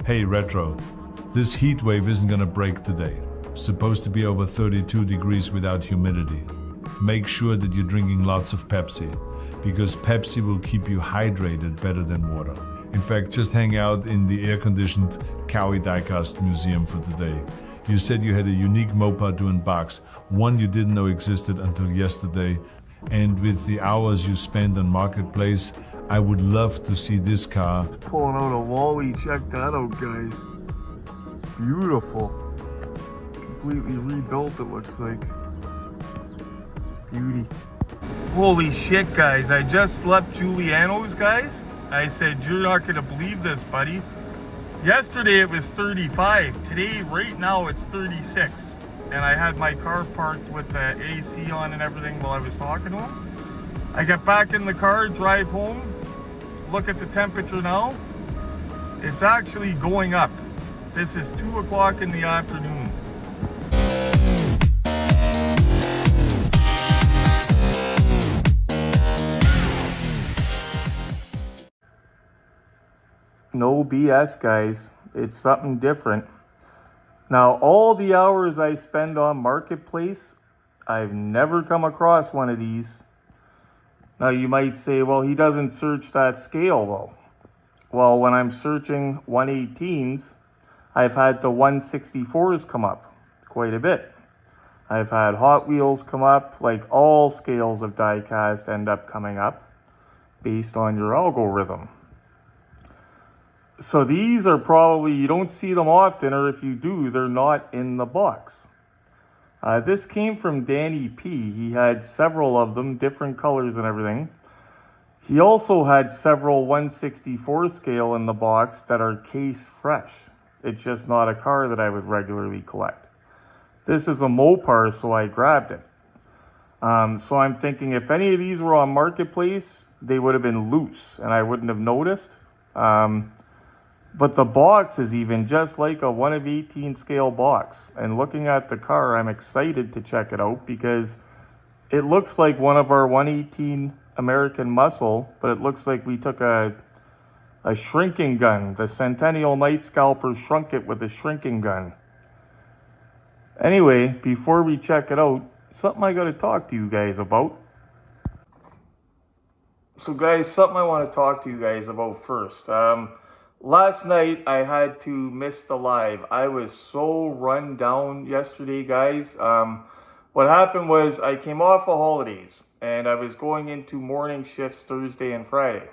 Hey Retro, this heat wave isn't gonna break today. Supposed to be over 32 degrees without humidity. Make sure that you're drinking lots of Pepsi, because Pepsi will keep you hydrated better than water. In fact, just hang out in the air-conditioned Cowie Diecast Museum for today. You said you had a unique moped to unbox, one you didn't know existed until yesterday. And with the hours you spend on Marketplace, I would love to see this car. It's pulling out a Wally. Check that out, guys. Beautiful. Completely rebuilt, it looks like. Beauty. Holy shit, guys. I just left Giuliano's, guys. I said, you're not going to believe this, buddy. Yesterday it was 35. Today, right now, it's 36. And I had my car parked with the AC on and everything while I was talking to him. I get back in the car, drive home, look at the temperature now. It's actually going up. This is 2 o'clock in the afternoon. No BS, guys. It's something different. Now, all the hours I spend on Marketplace, I've never come across one of these. Now, you might say, well, he doesn't search that scale, though. Well, when I'm searching 118s, I've had the 164s come up quite a bit. I've had Hot Wheels come up, like all scales of diecast end up coming up based on your algorithm. So these are probably, you don't see them often, or if you do, they're not in the box. This came from Danny P. He had several of them, different colors and everything. He also had several 164 scale in the box that are case fresh. It's just not a car that I would regularly collect. This is a Mopar, so I grabbed it. So I'm thinking if any of these were on Marketplace, they would have been loose and I wouldn't have noticed. But the box is even just like a 1 of 18 scale box. And looking at the car, I'm excited to check it out because it looks like one of our 118 American Muscle, but it looks like we took a shrinking gun. The Centennial Night Scalper shrunk it with a shrinking gun. Anyway, before we check it out, something I got to talk to you guys about. So guys, something I want to talk to you guys about first. Last night, I had to miss the live. I was so run down yesterday, guys. What happened was I came off of holidays, and I was going into morning shifts Thursday and Friday.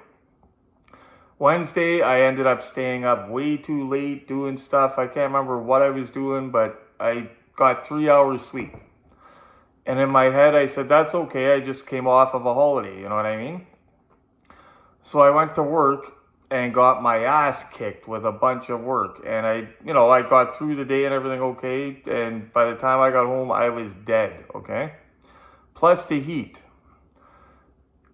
Wednesday, I ended up staying up way too late doing stuff. I can't remember what I was doing, but I got 3 hours sleep. And in my head, I said, that's okay. I just came off of a holiday, you know what I mean? So I went to work and got my ass kicked with a bunch of work. And I got through the day and everything okay. And by the time I got home, I was dead, okay? Plus the heat.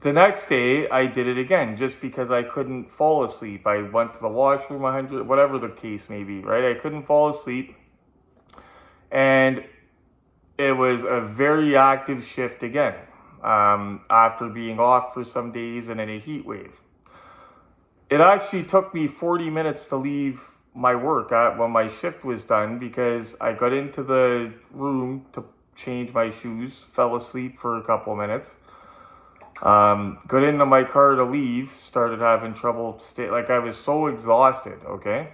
The next day, I did it again just because I couldn't fall asleep. I went to the washroom 100, whatever the case may be, right? I couldn't fall asleep. And it was a very active shift again after being off for some days and in a heat wave. It actually took me 40 minutes to leave my work when my shift was done because I got into the room to change my shoes, fell asleep for a couple of minutes, got into my car to leave, started having trouble, like I was so exhausted, okay?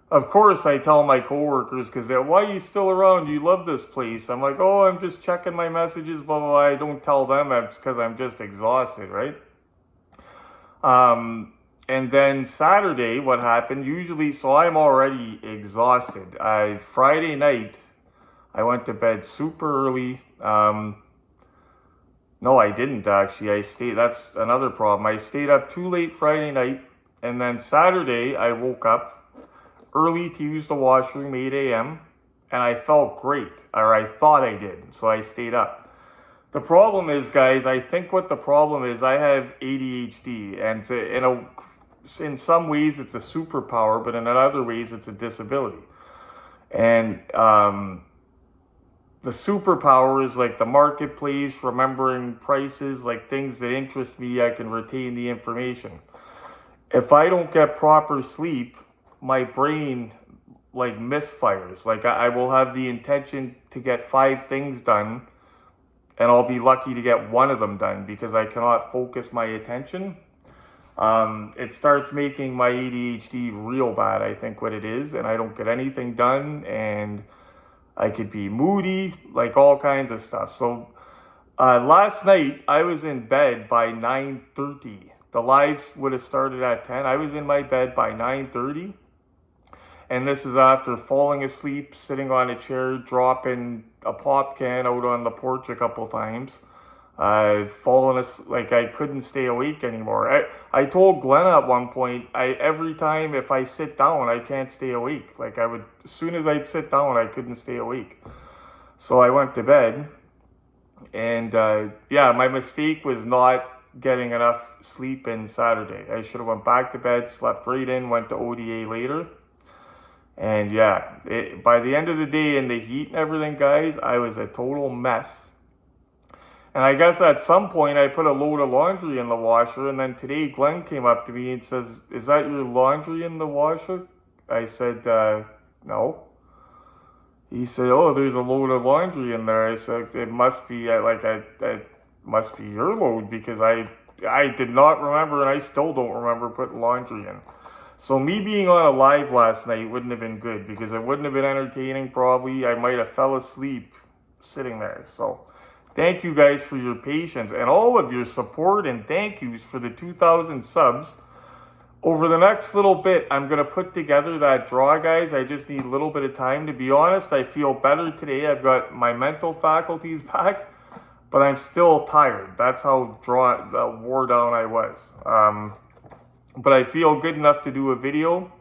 Of course, I tell my coworkers, because they're, why are you still around? You love this place. I'm like, oh, I'm just checking my messages, blah, blah, blah. I don't tell them because I'm just exhausted, right? And then Saturday, what happened, usually, so I'm already exhausted. Friday night, I went to bed super early. No, I didn't actually. That's another problem. I stayed up too late Friday night. And then Saturday, I woke up early to use the washroom, 8 a.m. And I felt great, or I thought I did. So I stayed up. The problem is, guys, I think what the problem is, I have ADHD, and in some ways it's a superpower, but in other ways it's a disability. And the superpower is like the Marketplace, remembering prices, like things that interest me, I can retain the information. If I don't get proper sleep, my brain like misfires. Like I will have the intention to get 5 things done, and I'll be lucky to get one of them done because I cannot focus my attention. It starts making my ADHD real bad, I think what it is, and I don't get anything done, and I could be moody, like all kinds of stuff. So last night I was in bed by 9:30. The lives would have started at 10. I was in my bed by 9:30. And this is after falling asleep, sitting on a chair, dropping a pop can out on the porch a couple times. I've fallen asleep, like I couldn't stay awake anymore. I told Glenn at one point, every time if I sit down, I can't stay awake. Like I would, as soon as I'd sit down, I couldn't stay awake. So I went to bed. And yeah, my mistake was not getting enough sleep in Saturday. I should have went back to bed, slept right in, went to ODA later. And yeah, by the end of the day in the heat and everything, guys, I was a total mess. And I guess at some point I put a load of laundry in the washer, and then today Glenn came up to me and says, "Is that your laundry in the washer?" I said, "No." He said, "Oh, there's a load of laundry in there." I said, "It must be it must be your load because I did not remember, and I still don't remember putting laundry in." So me being on a live last night wouldn't have been good because it wouldn't have been entertaining probably. I might have fell asleep sitting there. So thank you guys for your patience and all of your support, and thank yous for the 2,000 subs. Over the next little bit, I'm going to put together that draw, guys. I just need a little bit of time. To be honest, I feel better today. I've got my mental faculties back, but I'm still tired. That's how wore down I was. But I feel good enough to do a video.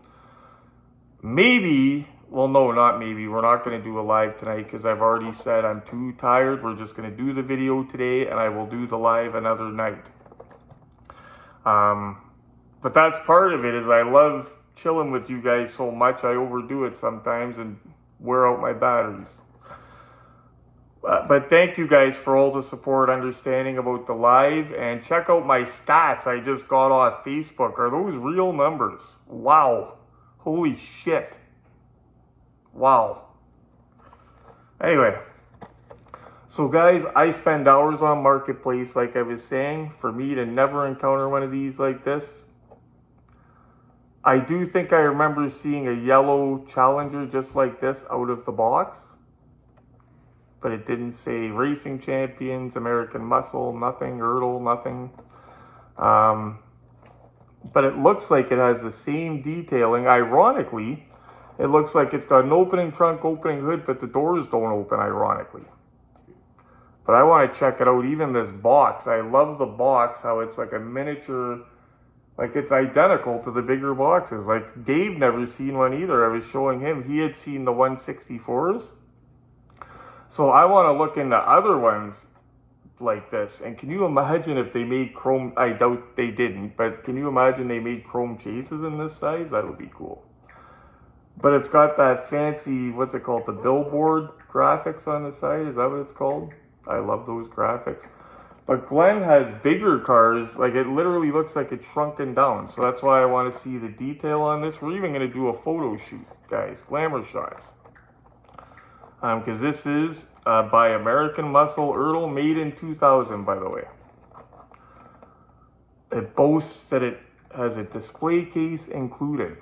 Maybe, well, no, not maybe. We're not going to do a live tonight because I've already said I'm too tired. We're just going to do the video today, and I will do the live another night. But that's part of it, is I love chilling with you guys so much. I overdo it sometimes and wear out my batteries. But thank you guys for all the support, understanding about the live, and check out my stats I just got off Facebook. Are those real numbers? Wow. Holy shit. Wow. Anyway, so guys, I spend hours on Marketplace, like I was saying. For me to never encounter one of these like this. I do think I remember seeing a yellow Challenger just like this out of the box. But it didn't say Racing Champions, American Muscle, nothing, Ertl, nothing. But it looks like it has the same detailing. Ironically, it looks like it's got an opening trunk, opening hood, but the doors don't open, ironically. But I want to check it out, even this box. I love the box, how it's like a miniature, like it's identical to the bigger boxes. Like Dave never seen one either. I was showing him, he had seen the 164s. So I want to look into other ones like this. And can you imagine if they made chrome? I doubt they didn't, but can you imagine they made chrome chases in this size? That would be cool. But it's got that fancy, what's it called? The billboard graphics on the side. Is that what it's called? I love those graphics. But Glenn has bigger cars. Like it literally looks like it's shrunken down. So that's why I want to see the detail on this. We're even going to do a photo shoot, guys. Glamour shots. Because this is by American Muscle Ertl, made in 2000, by the way. It boasts that it has a display case included.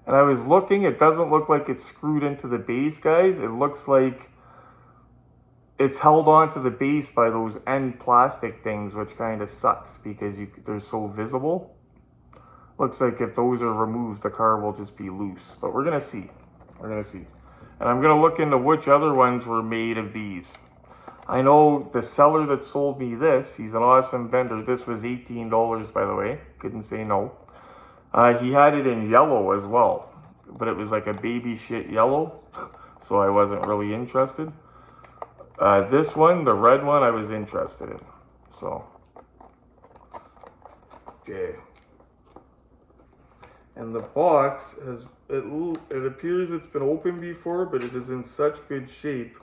And I was looking, it doesn't look like it's screwed into the base, guys. It looks like it's held onto the base by those end plastic things, which kind of sucks because they're so visible. Looks like if those are removed, the car will just be loose. But we're going to see. We're going to see. And I'm going to look into which other ones were made of these. I know the seller that sold me this, he's an awesome vendor. This was $18, by the way. Couldn't say no. He had it in yellow as well. But it was like a baby shit yellow. So I wasn't really interested. This one, the red one, I was interested in. So. Okay. And the box has, it appears it's been opened before, but it is in such good shape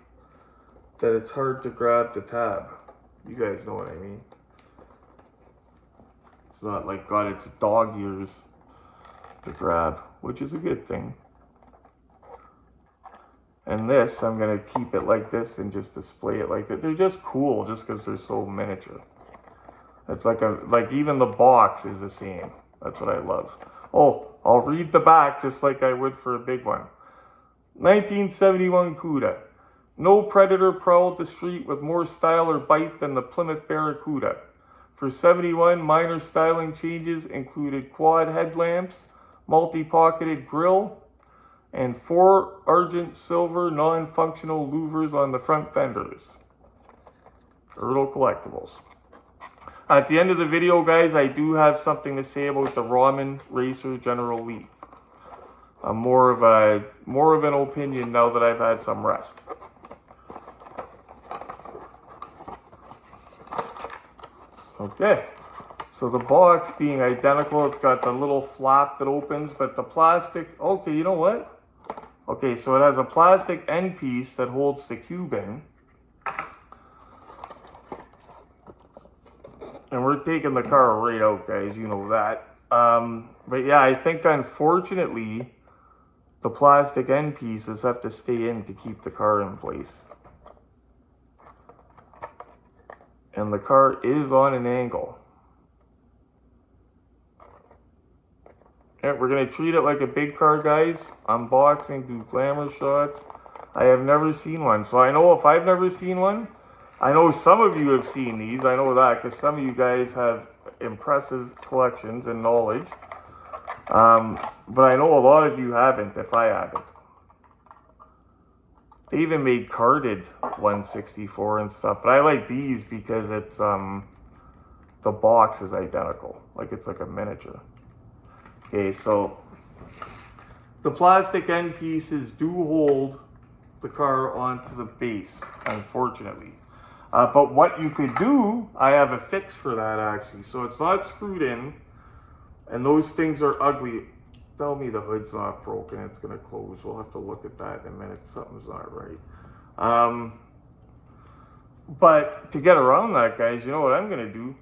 that it's hard to grab the tab. You guys know what I mean. It's not like got its dog ears to grab. which is a good thing. And this, I'm going to keep it like this and just display it like that. They're just cool just because they're so miniature. It's like even the box is the same. That's what I love. Oh, I'll read the back just like I would for a big one. 1971 Cuda. No predator prowled the street with more style or bite than the Plymouth Barracuda. For 71, minor styling changes included quad headlamps, multi-pocketed grille, and 4 argent silver non-functional louvers on the front fenders. Ertl Collectibles. At the end of the video, guys, I do have something to say about the Ramen Racer General Lee. I'm more of an opinion now that I've had some rest. Okay, so the box being identical, it's got the little flap that opens, but the plastic, okay, you know what? Okay, so it has a plastic end piece that holds the cube in. And we're taking the car right out, guys, you know that. But yeah, I think unfortunately, the plastic end pieces have to stay in to keep the car in place. And the car is on an angle. Yeah, we're going to treat it like a big car, guys. Unboxing, do glamour shots. I have never seen one. So I know if I've never seen one, I know some of you have seen these. I know that because some of you guys have impressive collections and knowledge. But I know a lot of you haven't if I haven't. They even made carded 164 and stuff. But I like these because it's, the box is identical. Like it's like a miniature. Okay, so the plastic end pieces do hold the car onto the base, unfortunately. But what you could do, I have a fix for that actually. So it's not screwed in, and those things are ugly. Tell me the hood's not broken, it's gonna close. We'll have to look at that in a minute, something's not right. But to get around that, guys, you know what I'm gonna do?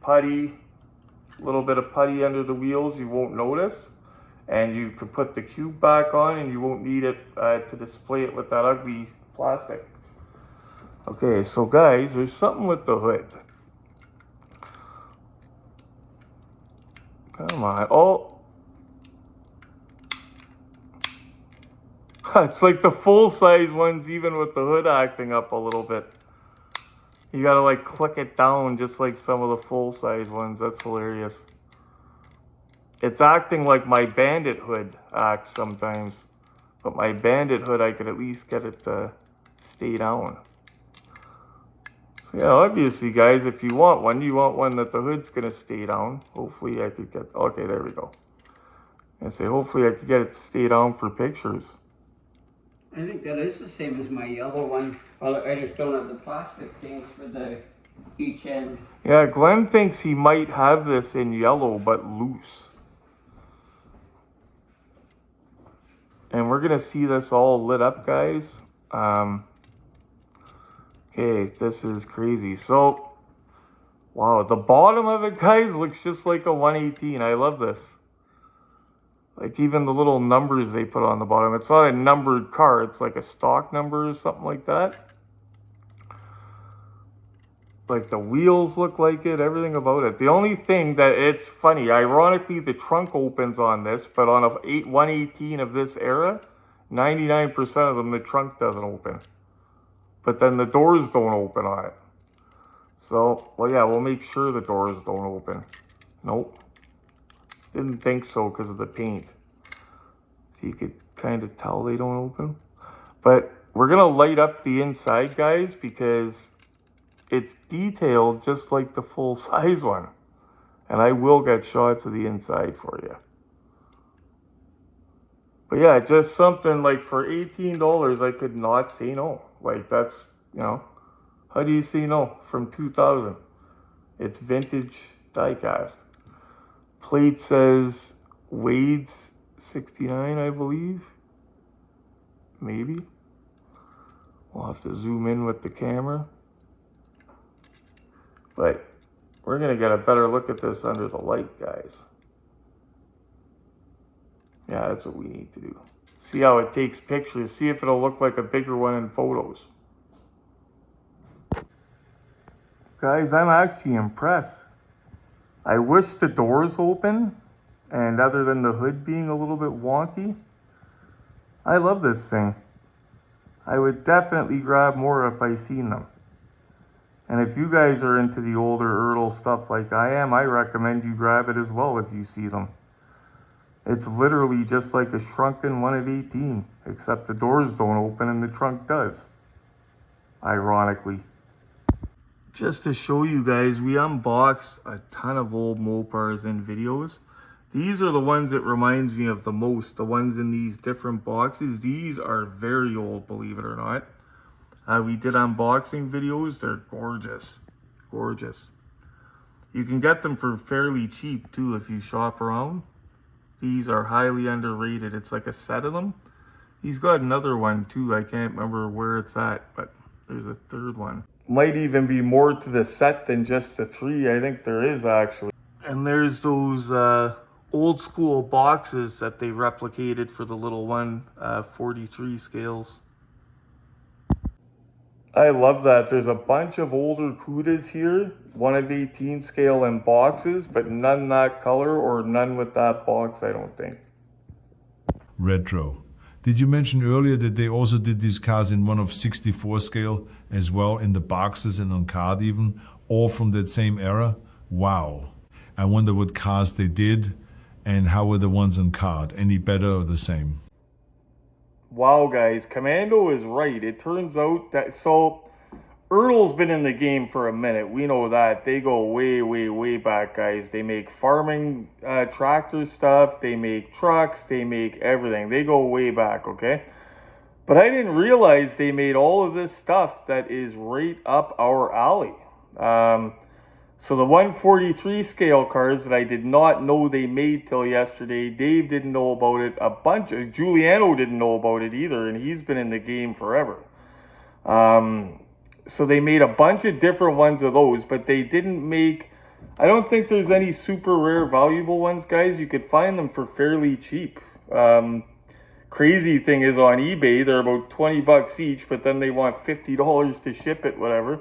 Putty, a little bit of putty under the wheels, you won't notice. And you could put the cube back on and you won't need it to display it with that ugly plastic. Okay, so guys, there's something with the hood. Come on, oh. It's like the full-size ones, even with the hood acting up a little bit. You gotta like click it down just like some of the full-size ones. That's hilarious. It's acting like my Bandit hood acts sometimes. But my Bandit hood, I could at least get it to stay down. So yeah, obviously, guys, if you want one that the hood's gonna stay down. Hopefully I could get, okay, there we go. And say, hopefully I could get it to stay down for pictures. I think that is the same as my yellow one. Well, I just don't have the plastic things for the each end. Yeah, Glenn thinks he might have this in yellow, but loose. And we're gonna see this all lit up, guys. Okay, this is crazy. So, wow, the bottom of it, guys, looks just like a 118. I love this. Like even the little numbers they put on the bottom. It's not a numbered car. It's like a stock number or something like that. Like the wheels look like it. Everything about it. The only thing that it's funny, ironically, the trunk opens on this. But on a 118 of this era, 99% of them, the trunk doesn't open. But then the doors don't open on it. So, well, yeah, we'll make sure the doors don't open. Nope. Didn't think so because of the paint. So you could kind of tell they don't open. But we're going to light up the inside, guys, because it's detailed just like the full-size one. And I will get shots of the inside for you. But yeah, just something like for $18, I could not say no. Like that's, you know, how do you say no from 2000? It's vintage diecast. Plate says Wade's 69, I believe. Maybe. We'll have to zoom in with the camera. But we're going to get a better look at this under the light, guys. Yeah, that's what we need to do. See how it takes pictures. See if it'll look like a bigger one in photos. Guys, I'm actually impressed. I wish the doors open, and other than the hood being a little bit wonky, I love this thing. I would definitely grab more if I seen them. And if you guys are into the older Ertl stuff like I am, I recommend you grab it as well if you see them. It's literally just like a shrunken one of 18, except the doors don't open and the trunk does. Ironically. Just to show you guys, we unboxed a ton of old Mopars in videos. These are the ones that reminds me of the most, the ones in these different boxes. These are very old, believe it or not. We did unboxing videos. They're gorgeous, gorgeous. You can get them for fairly cheap too if you shop around. These are highly underrated. It's like a set of them. He's got another one too. I can't remember where it's at, but there's a third one. Might even be more to the set than just the 3. I think there is actually. And there's those old school boxes that they replicated for the little 143 scales. I love that. There's a bunch of older Cudas here, 1 of 18 scale in boxes, but none that color or none with that box, I don't think. Retro. Did you mention earlier that they also did these cars in 1 of 64 scale as well, in the boxes and on card even, all from that same era? Wow. I wonder what cars they did and how were the ones on card, any better or the same? Wow, guys, Commando is right. It turns out that, so Ertl's been in the game for a minute. We know that. They go way, way, way back, guys. They make farming tractor stuff. They make trucks. They make everything. They go way back, okay? But I didn't realize they made all of this stuff that is right up our alley. So the 143 scale cars that I did not know they made till yesterday, Dave didn't know about it. A bunch of, Giuliano didn't know about it either, and he's been in the game forever. So they made a bunch of different ones of those, but they didn't make, I don't think there's any super rare valuable ones, guys. You could find them for fairly cheap. Crazy thing is on eBay, they're about 20 bucks each, but then they want $50 to ship it, whatever.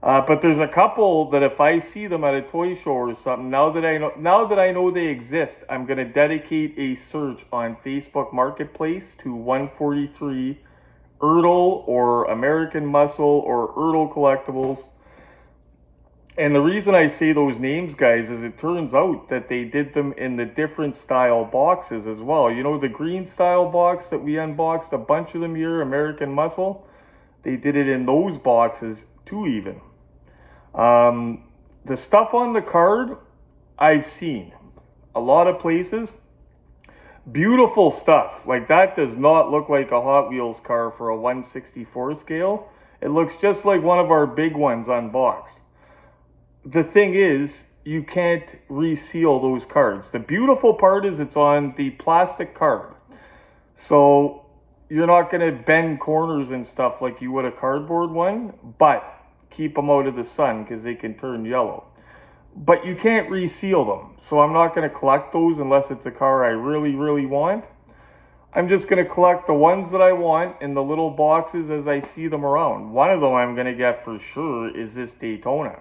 But there's a couple that if I see them at a toy show or something, now that I know they exist, I'm going to dedicate a search on Facebook Marketplace to 143 Ertl or American Muscle or Ertl Collectibles. And the reason I say those names, guys, is it turns out that they did them in the different style boxes as well. You know, the green style box that we unboxed, a bunch of them here, American Muscle, they did it in those boxes too even. The stuff on the card, I've seen a lot of places. Beautiful stuff. Like, that does not look like a Hot Wheels car for a 164 scale. It looks just like one of our big ones unboxed. The thing is, you can't reseal those cards. The beautiful part is it's on the plastic card. So you're not going to bend corners and stuff like you would a cardboard one, but keep them out of the sun because they can turn yellow. But you can't reseal them. So I'm not going to collect those unless it's a car I really, really want. I'm just going to collect the ones that I want in the little boxes as I see them around. One of them I'm going to get for sure is this Daytona.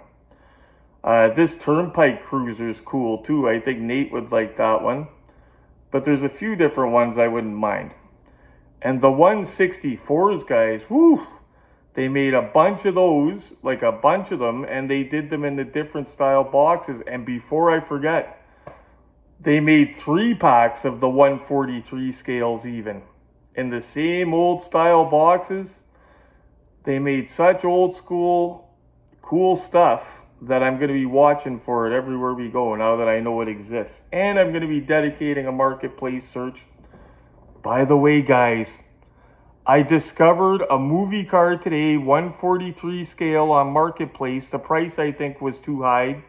This Turnpike Cruiser is cool too. I think Nate would like that one. But there's a few different ones I wouldn't mind. And the 164s, guys, whoo! They made a bunch of those, like a bunch of them, and they did them in the different style boxes. And before I forget, they made 3 packs of the 143 scales even. In the same old style boxes. They made such old school, cool stuff that I'm going to be watching for it everywhere we go now that I know it exists. And I'm going to be dedicating a marketplace search. By the way, guys, I discovered a movie car today, 143 scale on Marketplace. The price I think was too high,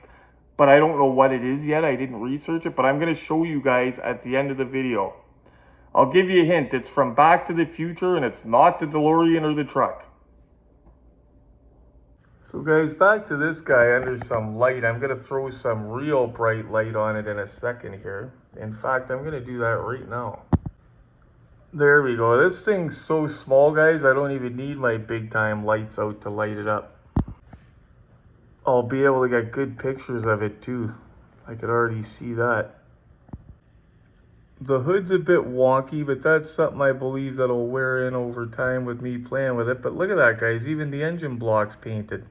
but I don't know what it is yet. I didn't research it, but I'm going to show you guys at the end of the video. I'll give you a hint. It's from Back to the Future, and it's not the DeLorean or the truck. So guys, back to this guy under some light. I'm going to throw some real bright light on it in a second here. In fact, I'm going to do that right now. There we go. This thing's so small, guys, I don't even need my big time lights out to light it up. I'll be able to get good pictures of it too. I could already see that. The hood's a bit wonky, but that's something I believe that'll wear in over time with me playing with it. But look at that, guys. Even the engine block's painted.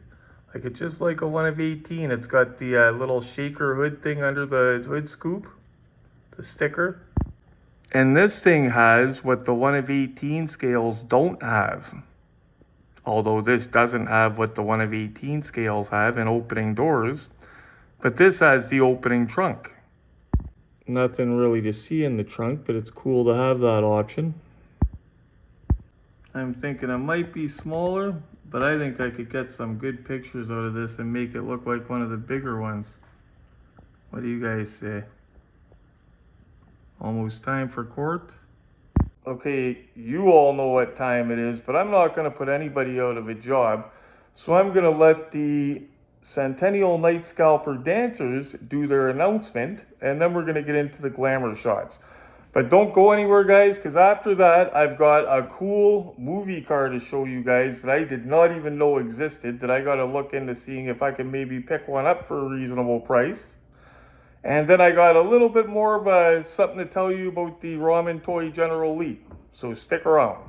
Like it's just like a 1 of 18. It's got the little shaker hood thing under the hood scoop, the sticker. And this thing has what the 1 of 18 scales don't have. Although this doesn't have what the 1 of 18 scales have in opening doors. But this has the opening trunk. Nothing really to see in the trunk, but it's cool to have that option. I'm thinking it might be smaller, but I think I could get some good pictures out of this and make it look like one of the bigger ones. What do you guys say? Almost time for court? Okay, you all know what time it is, but I'm not going to put anybody out of a job. So I'm going to let the Centennial Night Scalper dancers do their announcement, and then we're going to get into the glamour shots. But don't go anywhere, guys, because after that, I've got a cool movie car to show you guys that I did not even know existed, that I got to look into seeing if I can maybe pick one up for a reasonable price. And then I got a little bit more of something to tell you about the Ramen Toy General Lee. So stick around.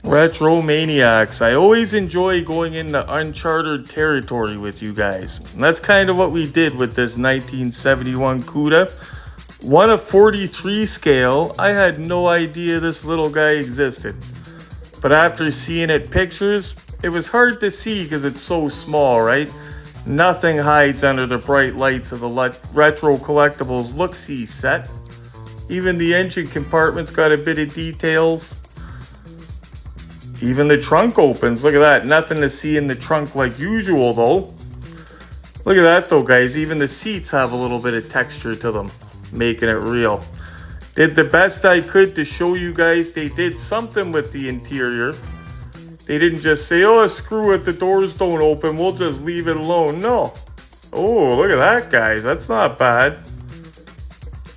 RetroManiacs. I always enjoy going into uncharted territory with you guys. And that's kind of what we did with this 1971 Cuda. 1 of 43 scale. I had no idea this little guy existed. But after seeing it pictures, it was hard to see because it's so small, right? Nothing hides under the bright lights of the Retro Collectibles look-see set. Even the engine compartment's got a bit of details. Even the trunk opens. Look at that. Nothing to see in the trunk like usual, though. Look at that, though, guys. Even the seats have a little bit of texture to them, making it real. Did the best I could to show you guys they did something with the interior. They didn't just say, oh, screw it, the doors don't open, we'll just leave it alone. No. Oh, look at that, guys. That's not bad.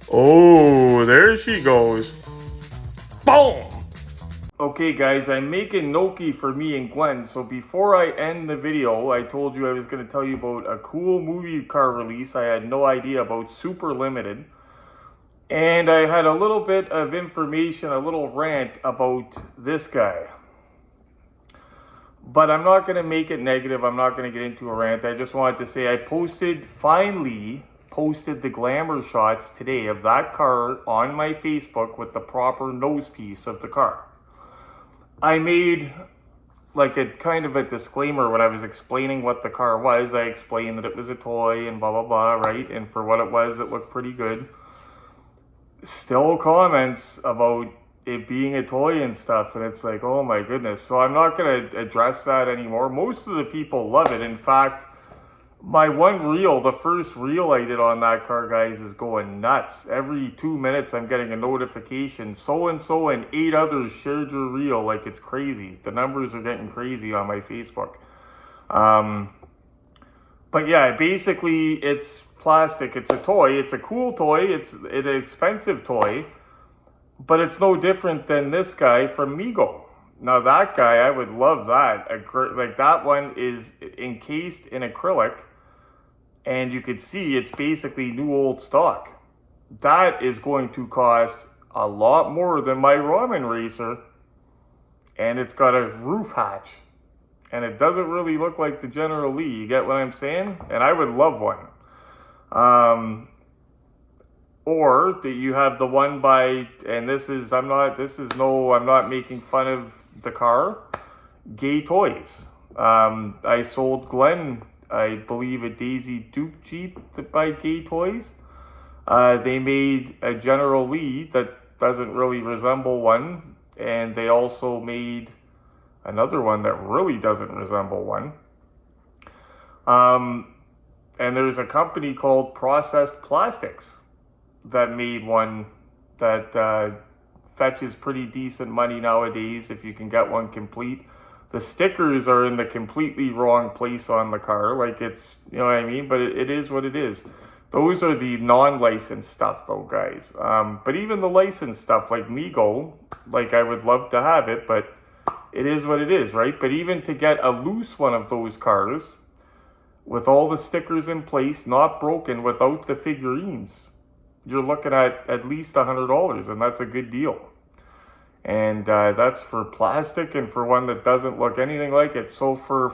Oh, there she goes. Boom! Okay, guys, I'm making gnocchi for me and Glenn. So before I end the video, I told you I was going to tell you about a cool movie car release I had no idea about, super limited. And I had a little bit of information, a little rant about this guy. But I'm not going to make it negative. I'm not going to get into a rant. I just wanted to say I finally posted the glamour shots today of that car on my Facebook with the proper nose piece of the car. I made like a kind of a disclaimer when I was explaining what the car was. I explained that it was a toy and blah, blah, blah, right? And for what it was, it looked pretty good. Still comments about it being a toy and stuff, and it's like, oh my goodness. So I'm not going to address that anymore. Most of the people love it. In fact, my one reel, the first reel I did on that car, guys, is going nuts. Every 2 minutes I'm getting a notification. So-and-so and 8 others shared your reel. Like, it's crazy. The numbers are getting crazy on my Facebook. But yeah, basically it's plastic. It's a toy. It's a cool toy. It's an expensive toy. But it's no different than this guy from Mego. Now that guy, I would love that. Like that one is encased in acrylic. And you could see it's basically new old stock. That is going to cost a lot more than my ramen racer. And it's got a roof hatch. And it doesn't really look like the General Lee. You get what I'm saying? And I would love one. Or that you have the one by, and I'm not making fun of the car, Gay Toys. I sold Glenn, I believe, a Daisy Duke Jeep by Gay Toys. They made a General Lee that doesn't really resemble one, and they also made another one that really doesn't resemble one. And there's a company called Processed Plastics that made one that fetches pretty decent money nowadays if you can get one complete. The stickers are in the completely wrong place on the car, like it's, you know what I mean? But it is what it is. Those are the non-licensed stuff though, guys. But even the licensed stuff, like Migo, like I would love to have it, but it is what it is, right? But even to get a loose one of those cars, with all the stickers in place, not broken, without the figurines, you're looking at least $100, and that's a good deal. And that's for plastic and for one that doesn't look anything like it. So for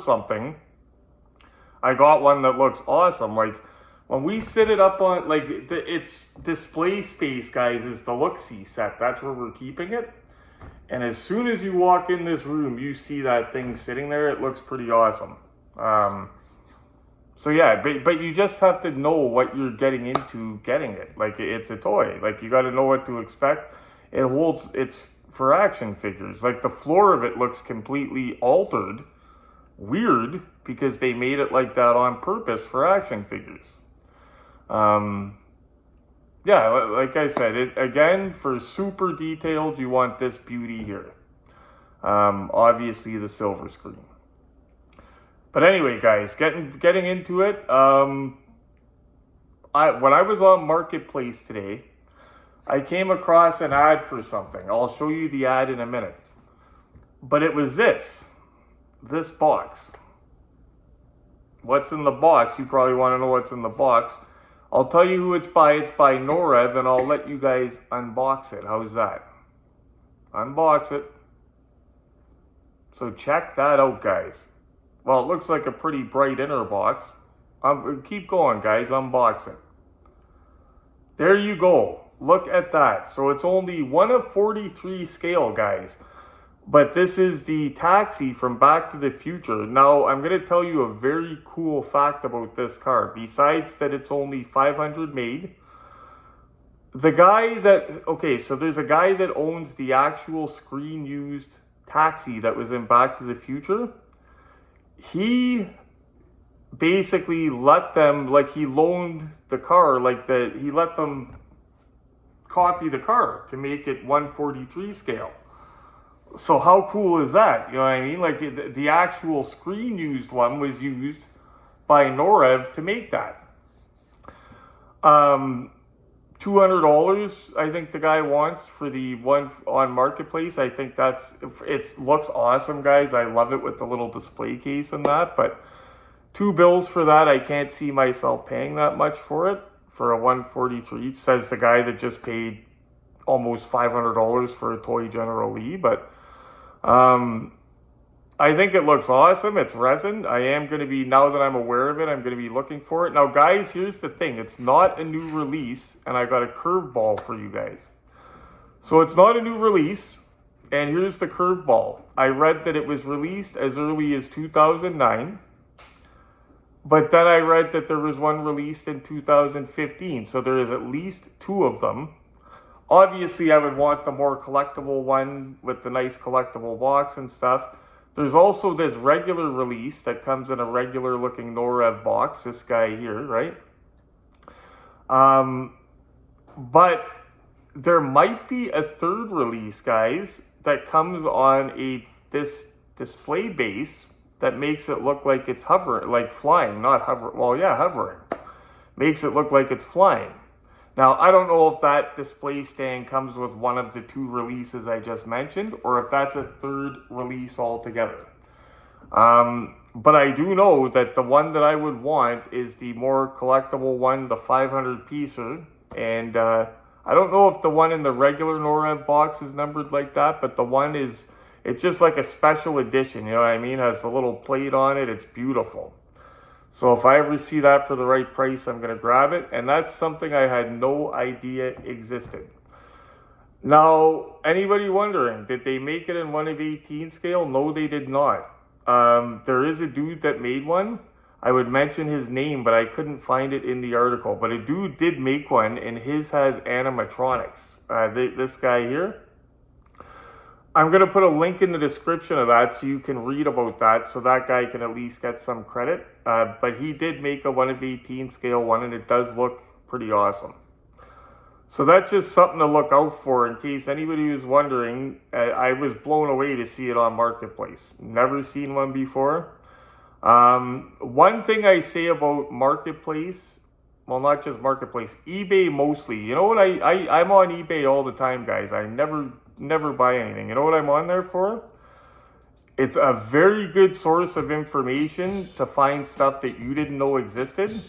something, I got one that looks awesome. Like when we sit it up on, like it's display space, guys, is the look-see set. That's where we're keeping it. And as soon as you walk in this room, you see that thing sitting there. It looks pretty awesome. So yeah, but you just have to know what you're getting into getting it. Like it's a toy. Like you got to know what to expect. It's for action figures. Like the floor of it looks completely altered, weird, because they made it like that on purpose for action figures. Yeah, like I said, again, for super detailed, you want this beauty here. Obviously the silver screen. But anyway, guys, getting into it, when I was on Marketplace today, I came across an ad for something. I'll show you the ad in a minute. But it was this box. What's in the box? You probably want to know what's in the box. I'll tell you who it's by. It's by Norev, and I'll let you guys unbox it. How's that? Unbox it. So check that out, guys. Well, it looks like a pretty bright inner box. Keep going, guys. Unbox it. There you go. Look at that. So it's only 1 of 43 scale, guys. But this is the Taxi from Back to the Future. Now, I'm going to tell you a very cool fact about this car. Besides that it's only 500 made, the guy that... Okay, so there's a guy that owns the actual screen-used Taxi that was in Back to the Future. He basically let them, like he loaned the car, he let them copy the car to make it 143 scale. So how cool is that? You know what I mean? Like the actual screen used one was used by Norev to make that. $200, I think the guy wants for the one on Marketplace. I think it looks awesome, guys. I love it with the little display case and that, but $2 for that, I can't see myself paying that much for it. For a 143, says the guy that just paid almost $500 for a toy General Lee, but I think it looks awesome. It's resin. I am going to be, now that I'm aware of it, I'm going to be looking for it. Now, guys, here's the thing. It's not a new release, and I got a curveball for you guys. So it's not a new release, and here's the curveball. I read that it was released as early as 2009, but then I read that there was one released in 2015, so there is at least 2 of them. Obviously, I would want the more collectible one with the nice collectible box and stuff. There's also this regular release that comes in a regular looking Norev box, this guy here, right? But there might be a third release, guys, that comes on this display base that makes it look like it's hovering, like flying, not hovering. Well, yeah, hovering. Makes it look like it's flying. Now, I don't know if that display stand comes with one of the 2 releases I just mentioned, or if that's a third release altogether. But I do know that the one that I would want is the more collectible one, the 500 piecer. And I don't know if the one in the regular Norev box is numbered like that, but the one is... It's just like a special edition, you know what I mean? It has a little plate on it. It's beautiful. So if I ever see that for the right price, I'm going to grab it. And that's something I had no idea existed. Now, anybody wondering, did they make it in 1 of 18 scale? No, they did not. There is a dude that made one. I would mention his name, but I couldn't find it in the article. But a dude did make one, and his has animatronics. This guy here. I'm going to put a link in the description of that so you can read about that, so that guy can at least get some credit. But he did make a 1 of 18 scale one, and it does look pretty awesome. So that's just something to look out for in case anybody was wondering. I was blown away to see it on Marketplace. Never seen one before. One thing I say about Marketplace, well, not just Marketplace, eBay mostly. You know what? I'm on eBay all the time, guys. I never buy anything. You know what I'm on there for? It's a very good source of information to find stuff that you didn't know existed.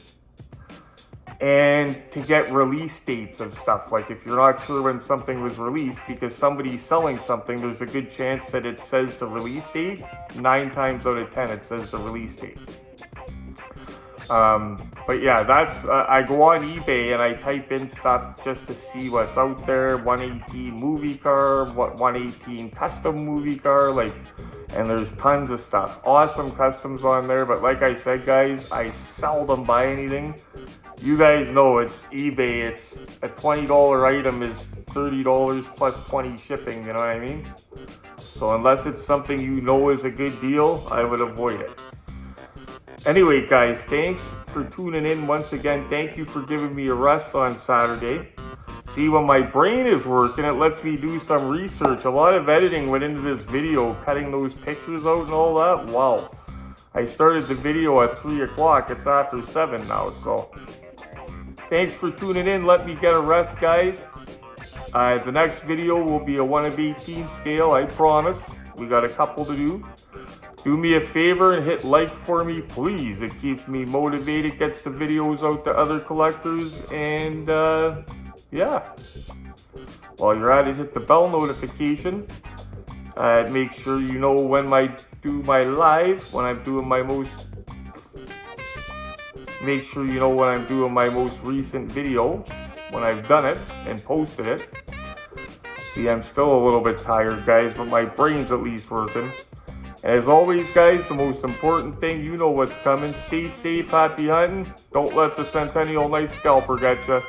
And to get release dates of stuff. Like if you're not sure when something was released because somebody's selling something, there's a good chance that it says the release date. 9 times out of 10 it says the release date. But yeah, that's I go on eBay and I type in stuff just to see what's out there. 118 movie car, 118 custom movie car, like, and there's tons of stuff. Awesome customs on there, but like I said, guys, I seldom buy anything. You guys know it's eBay. It's a $20 item is $30 plus 20 shipping, you know what I mean? So unless it's something you know is a good deal, I would avoid it. Anyway, guys, thanks for tuning in once again. Thank you for giving me a rest on Saturday. See, when my brain is working, it lets me do some research. A lot of editing went into this video, cutting those pictures out and all that. Wow. I started the video at 3 o'clock. It's after 7 now, so thanks for tuning in. Let me get a rest, guys. The next video will be a 1/18 scale, I promise. We got a couple to do. Do me a favor and hit like for me, please. It keeps me motivated, gets the videos out to other collectors, and yeah. While you're at it, hit the bell notification. Make sure you know when I do my live, when I'm doing my most... Make sure you know when I'm doing my most recent video, when I've done it and posted it. See, I'm still a little bit tired, guys, but my brain's at least working. And as always, guys, the most important thing, you know what's coming. Stay safe, happy hunting. Don't let the Centennial Knife Scalper get you.